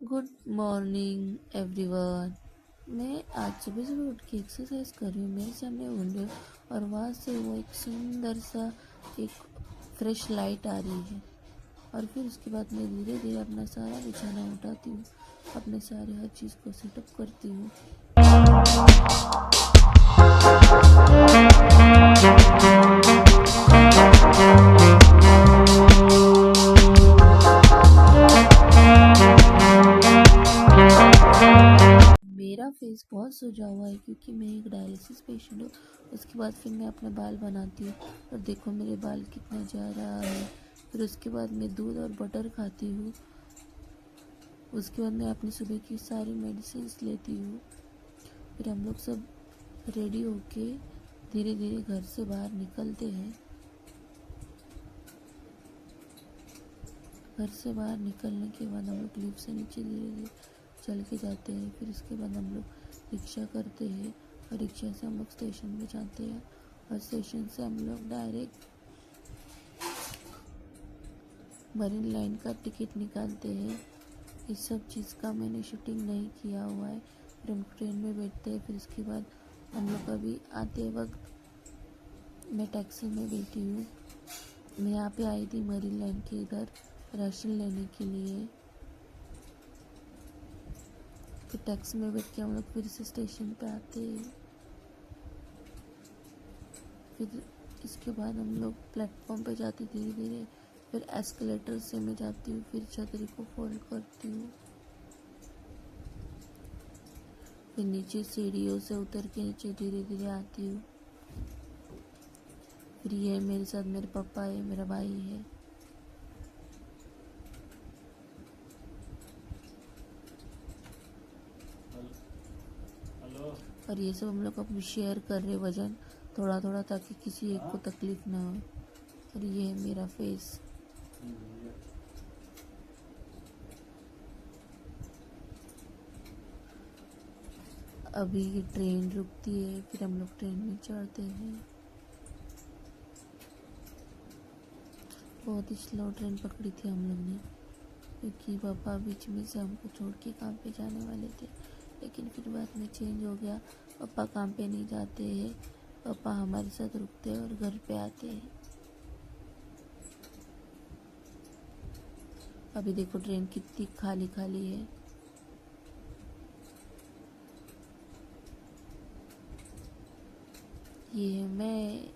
Good morning everyone. मैं आज सुबह सुबह उठ के एक्सरसाइज कर रही हूँ। मेरे सामने विंडो और वहाँ से वो एक सुंदर सा एक फ्रेश लाइट आ रही है। और फिर उसके बाद मैं धीरे धीरे अपना सारा बिछाना उठाती हूँ, अपने सारे हर चीज़ को सेटअप करती हूँ। मेरा फेस बहुत सूजा हुआ है क्योंकि मैं एक डायलिसिस पेशेंट हूँ। उसके बाद फिर मैं अपने बाल बनाती हूँ और देखो मेरे बाल कितना जा रहा है। फिर उसके बाद मैं दूध और बटर खाती हूँ। उसके बाद मैं अपनी सुबह की सारी मेडिसिन लेती हूँ। फिर हम लोग सब रेडी होके धीरे धीरे घर से बाहर निकलते हैं। घर से बाहर निकलने के बाद हम लोग लिफ्ट से नीचे धीरे धीरे चल के जाते हैं। फिर उसके बाद हम लोग रिक्शा करते हैं और रिक्शा से हम लोग स्टेशन पे जाते हैं और स्टेशन से हम लोग डायरेक्ट मरीन लाइन का टिकट निकालते हैं। इस सब चीज़ का मैंने शूटिंग नहीं किया हुआ है। फिर हम ट्रेन में बैठते हैं। फिर उसके बाद हम लोग अभी आते वक्त मैं टैक्सी में बैठी हूँ। मैं यहाँ पे आई थी मरीन लाइन के इधर राशन लेने के लिए। फिर टैक्सी में बैठ के हम लोग फिर से स्टेशन पे आते हैं। फिर इसके बाद हम लोग प्लेटफॉर्म पे जाते धीरे धीरे। फिर एस्केलेटर से मैं जाती हूँ। फिर छतरी को फोल्ड करती हूँ। फिर नीचे सीढ़ियों से उतर के नीचे धीरे धीरे आती हूँ। फिर ये मेरे साथ मेरे पापा है, मेरा भाई है। और ये सब हम लोग अपनी शेयर कर रहे वजन थोड़ा थोड़ा ताकि किसी एक को तकलीफ ना हो। और ये है मेरा फेस। अभी ट्रेन रुकती है। फिर हम लोग ट्रेन में चढ़ते हैं। बहुत ही स्लो ट्रेन पकड़ी थी हम लोग ने क्योंकि पापा बीच में से हमको छोड़ के काम पे जाने वाले थे। लेकिन फिर बाद में चेंज हो गया। पापा काम पे नहीं जाते हैं। पापा हमारे साथ रुकते हैं और घर पे आते हैं। अभी देखो ट्रेन कितनी खाली खाली है। ये है मैं।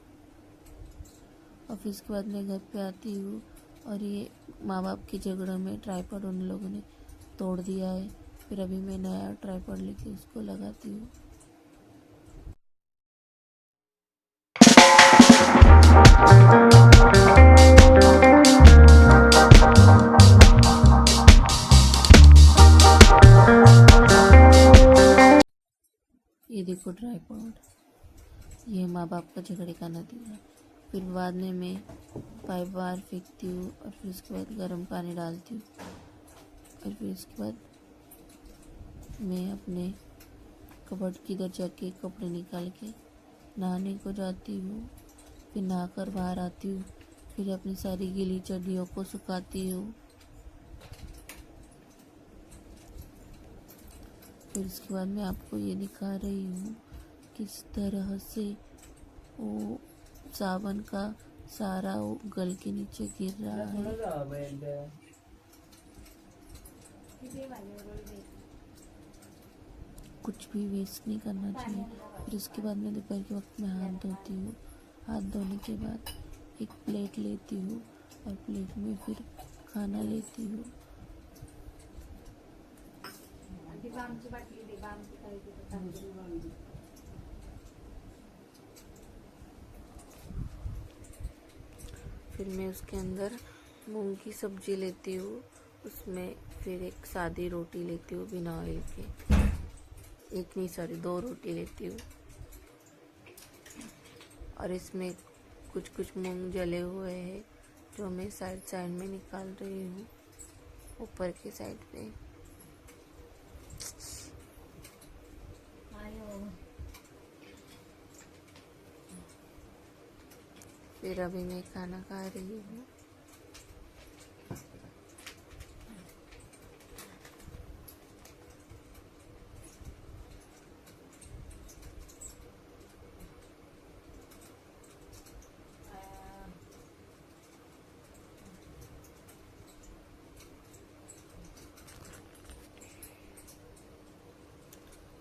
ऑफिस के बाद मैं घर पे आती हूँ और ये माँ बाप के झगड़ों में ट्राइपॉड उन लोगों ने तोड़ दिया है। फिर अभी मैं नया ट्राइपॉड लेके उसको लगाती हूँ। ये देखो ट्राइपॉड। ये माँ बाप का झगड़े का नतीजा। फिर बाद में मैं पाइप बाहर फेंकती हूँ और फिर उसके बाद गर्म पानी डालती हूँ। और फिर उसके बाद मैं अपने कबर्ड की इधर जाके कपड़े निकाल के नहाने को जाती हूँ। फिर नहाकर बाहर आती हूँ। फिर अपनी सारी गीली चड्डियों को सुखाती हूँ। फिर उसके बाद मैं आपको ये दिखा रही हूँ किस तरह से वो सावन का सारा वो गल के नीचे गिर रहा है। कुछ भी वेस्ट नहीं करना चाहिए। फिर उसके बाद मैं दोपहर के वक्त में हाथ धोती हूँ। हाथ धोने के बाद एक प्लेट लेती हूँ और प्लेट में फिर खाना लेती हूँ। फिर मैं उसके अंदर मूंग की सब्जी लेती हूँ। उसमें फिर एक सादी रोटी लेती हूँ बिना ऑयल के। एक नहीं सॉरी 2 रोटी लेती हूँ। और इसमें कुछ कुछ मूंग जले हुए हैं जो मैं साइड साइड में निकाल रही हूँ ऊपर के साइड पे। फिर अभी मैं खाना खा रही हूँ।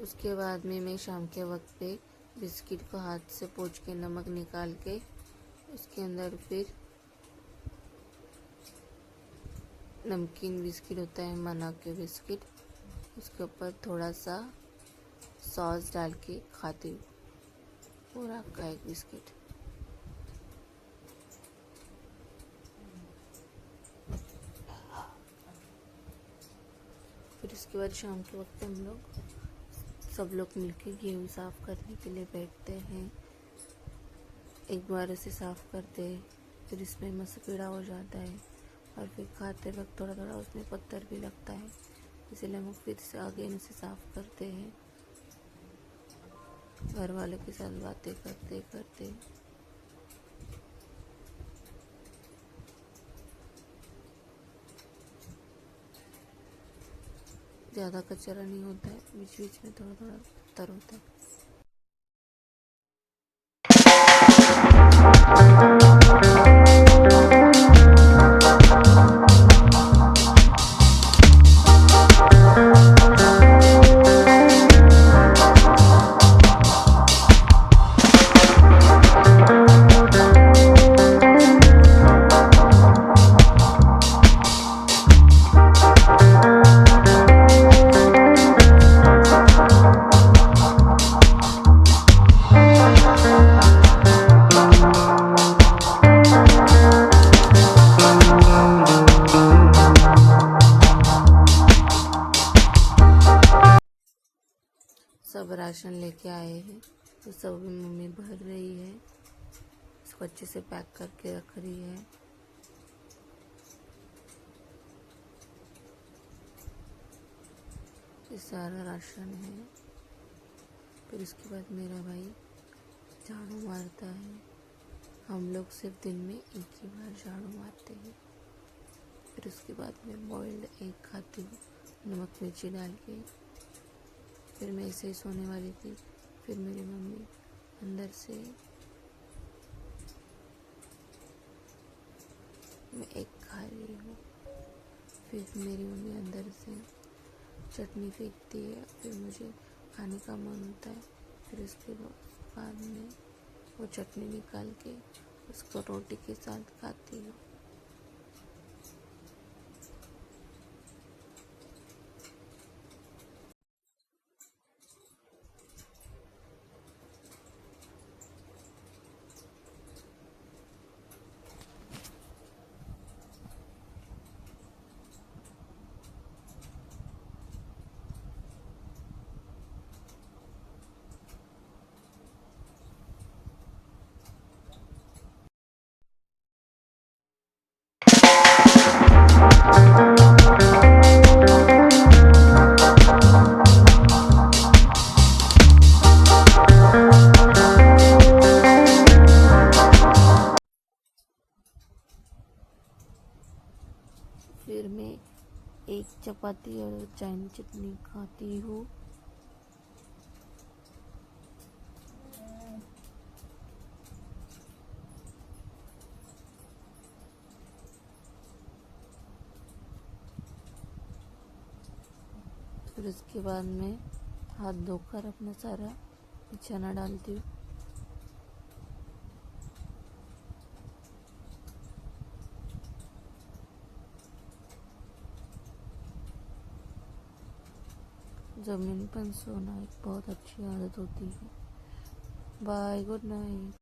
उसके बाद में मैं शाम के वक्त पे बिस्किट को हाथ से पोंछ के नमक निकाल के उसके अंदर फिर नमकीन बिस्किट होता है, मन्ना के बिस्किट, उसके ऊपर थोड़ा सा सॉस डाल के खाती हूँ पूरा का एक बिस्किट। फिर उसके बाद शाम के वक्त हम लोग सब लोग मिलके गेहूँ साफ़ करने के लिए बैठते हैं। एक बार इसे साफ़ करते हैं, फिर इसमें मसकीड़ा हो जाता है और फिर खाते वक्त थोड़ा थोड़ा उसमें पत्थर भी लगता है, इसलिए हम फिर से आगे इसे साफ़ करते हैं घर वालों के साथ बातें करते करते। ज़्यादा कचरा नहीं होता है, बीच बीच में थोड़ा थोड़ा पत्थर होता है। सब राशन लेके आए हैं तो सब मम्मी भर रही है, इसको अच्छे से पैक करके रख रही है। ये सारा राशन है। फिर उसके बाद मेरा भाई झाड़ू मारता है। हम लोग सिर्फ दिन में एक ही बार झाड़ू मारते हैं। फिर उसके बाद मैं बॉइल्ड एग खाती हूँ नमक मिर्ची डाल के। फिर मैं ऐसे ही सोने वाली थी, फिर मेरी मम्मी अंदर से मैं एग खा रही हूँ, फिर मेरी मम्मी अंदर से चटनी फेंकती है, फिर मुझे खाने का मन होता है। फिर उसके बाद में वो चटनी निकाल के उसको रोटी के साथ खाती हूँ। फिर मैं एक चपाती और चाइनीज चटनी खाती हूँ। फिर उसके बाद मैं हाथ धोकर अपना सारा बिछाना डालती हूँ। ज़मीन पर सोना एक बहुत अच्छी आदत होती है। Bye, good night.